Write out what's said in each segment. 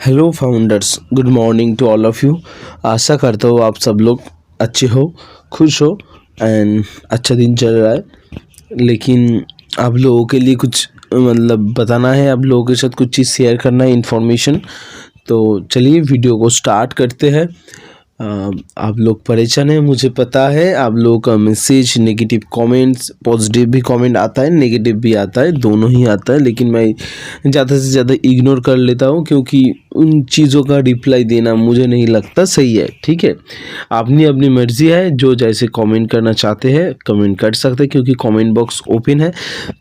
Hello founders, good morning to all of you. आशा करता हूँ आप सब लोग अच्छे हो, खुश हो एंड अच्छा दिन चल रहा है। लेकिन आप लोगों के लिए कुछ बताना है, आप लोगों के साथ कुछ चीज़ शेयर करना है, इन्फॉर्मेशन। तो चलिए वीडियो को स्टार्ट करते हैं। आप लोग परेशान हैं, मुझे पता है। आप लोगों का मैसेज, नेगेटिव कमेंट्स, पॉजिटिव भी कमेंट आता है, नेगेटिव भी आता है, दोनों ही आता है। लेकिन मैं ज़्यादा से ज़्यादा इग्नोर कर लेता हूँ क्योंकि उन चीज़ों का रिप्लाई देना मुझे नहीं लगता सही है। ठीक है, अपनी अपनी मर्ज़ी है, जो जैसे कमेंट करना चाहते हैं कमेंट कर सकते हैं क्योंकि कमेंट बॉक्स ओपन है।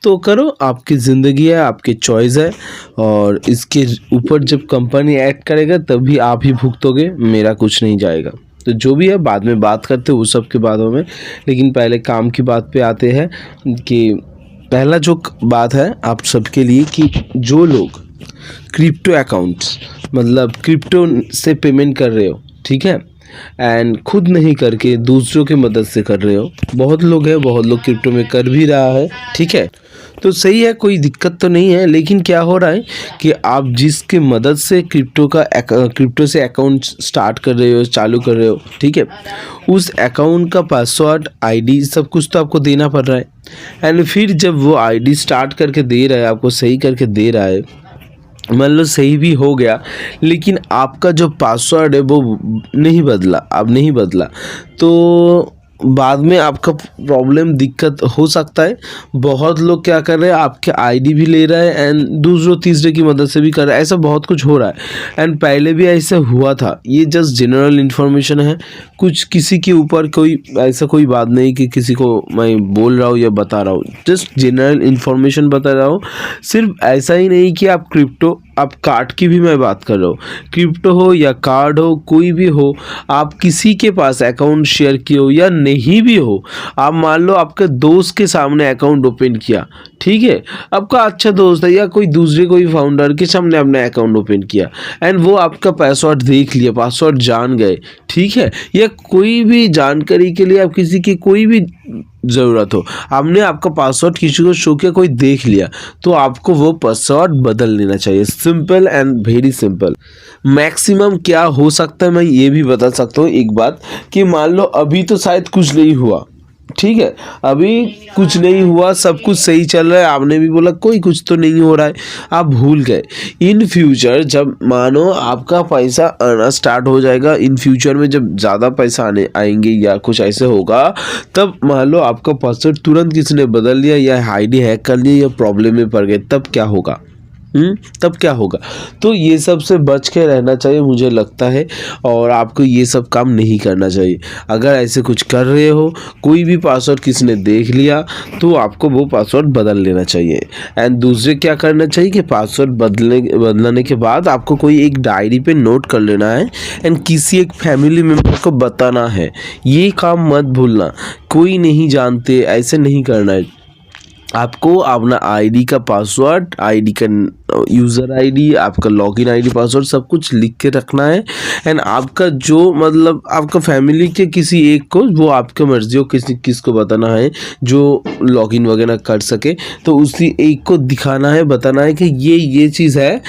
तो करो, आपकी ज़िंदगी है, आपकी चॉइस है। और इसके ऊपर जब कंपनी ऐड करेगा तभी आप ही भुगतोगे, मेरा कुछ नहीं जाएगा। तो जो भी है बाद में बात करते हैं उस सब के बातों में। लेकिन पहले काम की बात पे आते हैं कि पहला जो बात है आप सबके लिए कि जो लोग क्रिप्टो अकाउंट्स क्रिप्टो से पेमेंट कर रहे हो, ठीक है, एंड खुद नहीं करके दूसरों की मदद से कर रहे हो। बहुत लोग हैं, बहुत लोग क्रिप्टो में कर भी रहा है, ठीक है, तो सही है, कोई दिक्कत तो नहीं है। लेकिन क्या हो रहा है कि आप जिसकी मदद से क्रिप्टो से अकाउंट स्टार्ट कर रहे हो, चालू कर रहे हो, ठीक है, उस अकाउंट का पासवर्ड, आईडी, सब कुछ तो आपको देना पड़ रहा है। एंड फिर जब वो आईडी स्टार्ट करके दे रहा है, आपको सही करके दे रहा है, मान लो सही भी हो गया, लेकिन आपका जो पासवर्ड है वो नहीं बदला, अब नहीं बदला, तो बाद में आपका प्रॉब्लम, दिक्कत हो सकता है। बहुत लोग क्या कर रहे हैं, आपके आईडी भी ले रहा है एंड दूसरों तीसरे की मदद से भी कर रहा है। ऐसा बहुत कुछ हो रहा है एंड पहले भी ऐसा हुआ था। ये जस्ट जनरल इन्फॉर्मेशन है, कुछ किसी के ऊपर कोई ऐसा कोई बात नहीं कि किसी को मैं बोल रहा हूँ या बता रहा हूँ, जस्ट जनरल इन्फॉर्मेशन बता रहा हूँ। सिर्फ ऐसा ही नहीं कि आप क्रिप्टो, आप कार्ड की भी मैं बात कर रहा हूँ, क्रिप्टो हो या कार्ड हो, कोई भी हो, आप किसी के पास अकाउंट शेयर किए हो या नहीं भी हो, आप मान लो आपके दोस्त के सामने अकाउंट ओपन किया, ठीक है, आपका अच्छा दोस्त है या कोई फाउंडर के सामने आपने अकाउंट ओपन किया एंड वो आपका पासवर्ड देख लिया, पासवर्ड जान गए, ठीक है, या कोई भी जानकारी के लिए आप किसी की कोई भी ज़रूरत हो, आपने आपका पासवर्ड किसी को शो किया, कोई देख लिया, तो आपको वो पासवर्ड बदल लेना चाहिए। Simple and very simple. Maximum क्या हो सकता है मैं ये भी बता सकता हूँ एक बात, कि मान लो अभी तो शायद कुछ नहीं हुआ, ठीक है, अभी कुछ नहीं हुआ, सब कुछ सही चल रहा है, आपने भी बोला कोई कुछ तो नहीं हो रहा है, आप भूल गए। इन फ्यूचर जब मानो आपका पैसा आना स्टार्ट हो जाएगा, इन फ्यूचर में जब ज़्यादा पैसा आएंगे या कुछ ऐसे होगा, तब मान लो आपका पासवर्ड तुरंत किसी ने बदल लिया या आईडी हैक कर लिया या प्रॉब्लम में पड़ गए, तब क्या होगा? तब क्या होगा? तो ये सब से बच के रहना चाहिए मुझे लगता है, और आपको ये सब काम नहीं करना चाहिए। अगर ऐसे कुछ कर रहे हो, कोई भी पासवर्ड किसी ने देख लिया, तो आपको वो पासवर्ड बदल लेना चाहिए। एंड दूसरे क्या करना चाहिए कि पासवर्ड बदलने के बाद आपको कोई एक डायरी पे नोट कर लेना है एंड किसी एक फैमिली मेम्बर को बताना है। ये काम मत भूलना, कोई नहीं जानते, ऐसे नहीं करना है। आपको अपना आईडी का पासवर्ड, आईडी का यूज़र आईडी, आपका लॉगिन आईडी, पासवर्ड सब कुछ लिख के रखना है। एंड आपका जो आपका फैमिली के किसी एक को, वो आपकी मर्जी हो किसको बताना है जो लॉगिन वगैरह कर सके, तो उसी एक को दिखाना है, बताना है कि ये चीज़ है,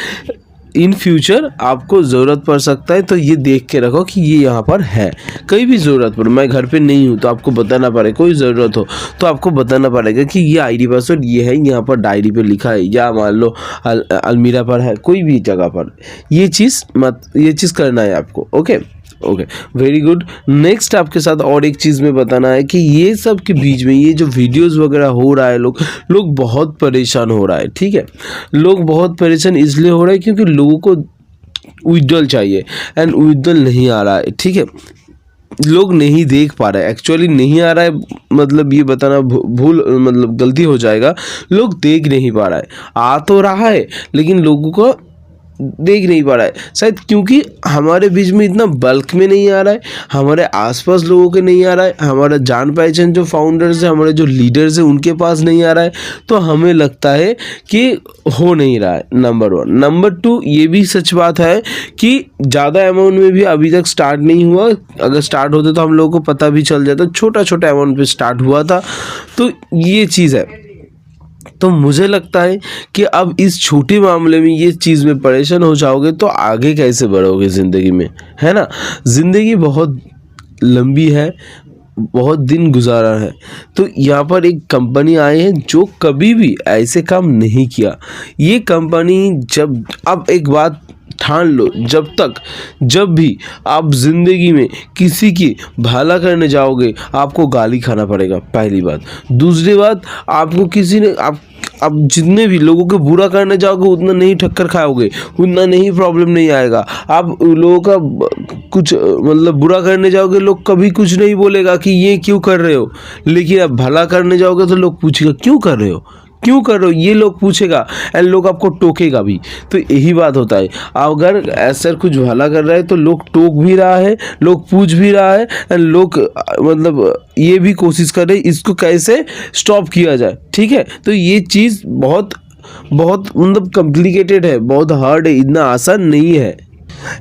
इन फ्यूचर आपको ज़रूरत पड़ सकता है, तो ये देख के रखो कि ये यहाँ पर है। कहीं भी ज़रूरत पड़े, मैं घर पे नहीं हूँ तो आपको बताना पड़ेगा, कोई ज़रूरत हो तो आपको बताना पड़ेगा कि ये आईडी पासवर्ड ये है, यहाँ पर डायरी पे लिखा है, या मान लो अलमीरा पर है, कोई भी जगह पर। ये चीज़ करना है आपको। Okay, very good. नेक्स्ट आपके साथ और एक चीज़ में बताना है कि ये सब के बीच में ये जो वीडियोस वगैरह हो रहा है, लोग बहुत परेशान हो रहा है, ठीक है, लोग बहुत परेशान इसलिए हो रहा है क्योंकि लोगों को विड्रॉल चाहिए एंड विड्रॉल नहीं आ रहा है, ठीक है, लोग नहीं देख पा रहे, एक्चुअली नहीं आ रहा है, ये बताना भूल, गलती हो जाएगा, लोग देख नहीं पा रहा है। आ तो रहा है लेकिन लोगों को देख नहीं पा रहा है, शायद क्योंकि हमारे बीच में इतना बल्क में नहीं आ रहा है, हमारे आसपास लोगों के नहीं आ रहा है, हमारा जान पहचान जो फाउंडर्स है, हमारे जो लीडर्स हैं उनके पास नहीं आ रहा है, तो हमें लगता है कि हो नहीं रहा है। नंबर 1। नंबर 2, ये भी सच बात है कि ज़्यादा अमाउंट में भी अभी तक स्टार्ट नहीं हुआ। अगर स्टार्ट होते तो हम लोगों को पता भी चल जाता, छोटा अमाउंट पे स्टार्ट हुआ था, तो ये चीज़ है। तो मुझे लगता है कि अब इस छोटे मामले में ये चीज़ में परेशान हो जाओगे तो आगे कैसे बढ़ोगे ज़िंदगी में, है ना। ज़िंदगी बहुत लंबी है, बहुत दिन गुजारा है। तो यहाँ पर एक कंपनी आई है जो कभी भी ऐसे काम नहीं किया। ये कंपनी जब, अब एक बात ठान लो, जब भी आप ज़िंदगी में किसी की भला करने जाओगे आपको गाली खाना पड़ेगा, पहली बात। दूसरी बात, आपको किसी ने आप जितने भी लोगों के बुरा करने जाओगे उतना नहीं ठक्कर खाओगे, उतना नहीं प्रॉब्लम नहीं आएगा। आप लोगों का कुछ मतलब बुरा करने जाओगे, लोग कभी कुछ नहीं बोलेगा कि ये क्यों कर रहे हो, लेकिन आप भला करने जाओगे तो लोग पूछेगा क्यों कर रहे हो, क्यों कर रहे हो, ये लोग पूछेगा एंड लोग आपको टोकेगा भी। तो यही बात होता है, अगर ऐसा कुछ भला कर रहा है तो लोग टोक भी रहा है, लोग पूछ भी रहा है एंड लोग मतलब ये भी कोशिश कर रहे हैं इसको कैसे स्टॉप किया जाए, ठीक है। तो ये चीज़ बहुत मतलब कॉम्प्लिकेटेड है, बहुत हार्ड है, इतना आसान नहीं है।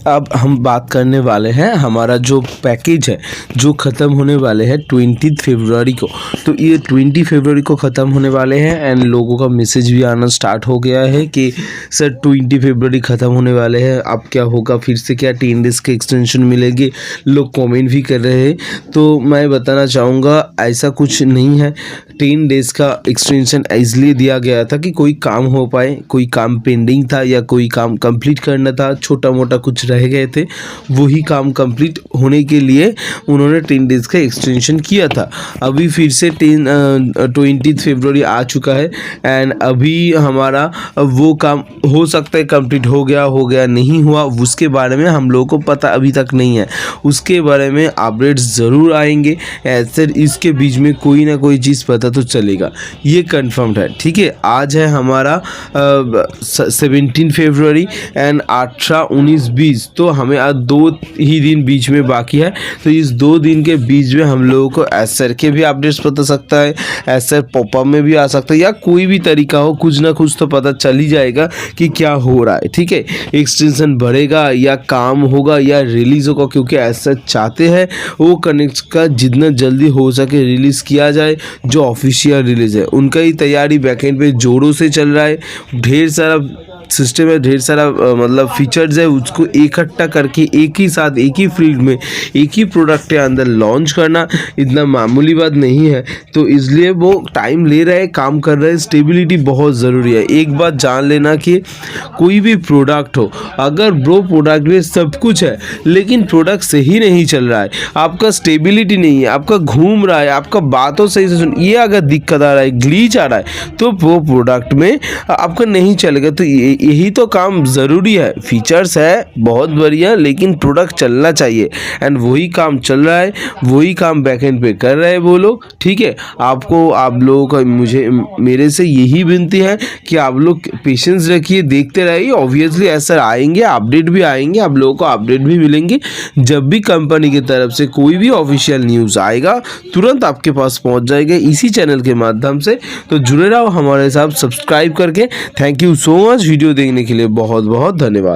अब हम बात करने वाले हैं हमारा जो पैकेज है जो ख़त्म होने वाले हैं 20 फरवरी को। तो ये 20 फरवरी को ख़त्म होने वाले हैं एंड लोगों का मैसेज भी आना स्टार्ट हो गया है कि सर 20 फरवरी ख़त्म होने वाले हैं, अब क्या होगा, फिर से क्या 10 डेज़ के एक्सटेंशन मिलेगी। लोग कमेंट भी कर रहे हैं। तो मैं बताना चाहूँगा ऐसा कुछ नहीं है। 10 डेज़ का एक्सटेंशन इसलिए दिया गया था कि कोई काम हो पाए, कोई काम पेंडिंग था या कोई काम कंप्लीट करना था, छोटा मोटा कुछ रह गए थे, वही काम कंप्लीट होने के लिए उन्होंने 10 डेज़ का एक्सटेंशन किया था। अभी फिर से 20 फरवरी आ चुका है एंड अभी हमारा वो काम हो सकता है कंप्लीट हो गया नहीं हुआ, उसके बारे में हम लोगों को पता अभी तक नहीं है। उसके बारे में अपडेट्स ज़रूर आएंगे, ऐसे इसके बीच में कोई ना कोई चीज़ पता तो चलेगा, ये कंफर्म्ड है, ठीक है। आज है हमारा 17 फरवरी एंड 18, 19, 20, तो हमें आज 2 ही दिन बीच में बाकी है। तो इस 2 दिन के बीच में हम लोगों को एसआर के भी अपडेट्स पता सकता है, एसआर पॉपअप में भी आ सकता है, या कोई भी तरीका हो, कुछ ना कुछ तो पता चल ही जाएगा कि क्या हो रहा है, ठीक है। एक्सटेंशन बढ़ेगा या काम होगा या रिलीज़ होगा, क्योंकि ऐसा चाहते हैं वो कनेक्ट का जितना जल्दी हो सके रिलीज़ किया जाए। जो ऑफिशियल रिलीज़ है उनका ही तैयारी बैकएंड पे जोरों से चल रहा है। ढेर सारा सिस्टम है, ढेर सारा मतलब फीचर्स है, उसको इकट्ठा करके एक ही साथ एक ही फील्ड में एक ही प्रोडक्ट के अंदर लॉन्च करना इतना मामूली बात नहीं है। तो इसलिए वो टाइम ले रहे हैं, काम कर रहे हैं। स्टेबिलिटी बहुत ज़रूरी है। एक बात जान लेना कि कोई भी प्रोडक्ट हो, अगर ब्रो प्रोडक्ट में सब कुछ है लेकिन प्रोडक्ट सही नहीं चल रहा है, आपका स्टेबिलिटी नहीं है, आपका घूम रहा है, आपका बातों सही से सुन, ये अगर दिक्कत आ रहा है, ग्लीच आ रहा है, तो वो प्रोडक्ट में आपका नहीं चलेगा। तो यही तो काम ज़रूरी है। फीचर्स है बहुत बढ़िया, लेकिन प्रोडक्ट चलना चाहिए एंड वही काम चल रहा है, वही काम बैकएंड पे कर रहे हैं वो लोग, ठीक है। आप लोगों का मेरे से यही विनती है कि आप लोग पेशेंस रखिए, देखते रहिए। ऑब्वियसली ऐसा आएंगे, अपडेट भी आएंगे, आप लोगों को अपडेट भी मिलेंगे। जब भी कंपनी की तरफ से कोई भी ऑफिशियल न्यूज़ आएगा तुरंत आपके पास पहुंच जाएगा इसी चैनल के माध्यम से। तो जुड़े रहो हमारे साथ सब्सक्राइब करके। Thank you so much video देखने के लिए, बहुत बहुत धन्यवाद।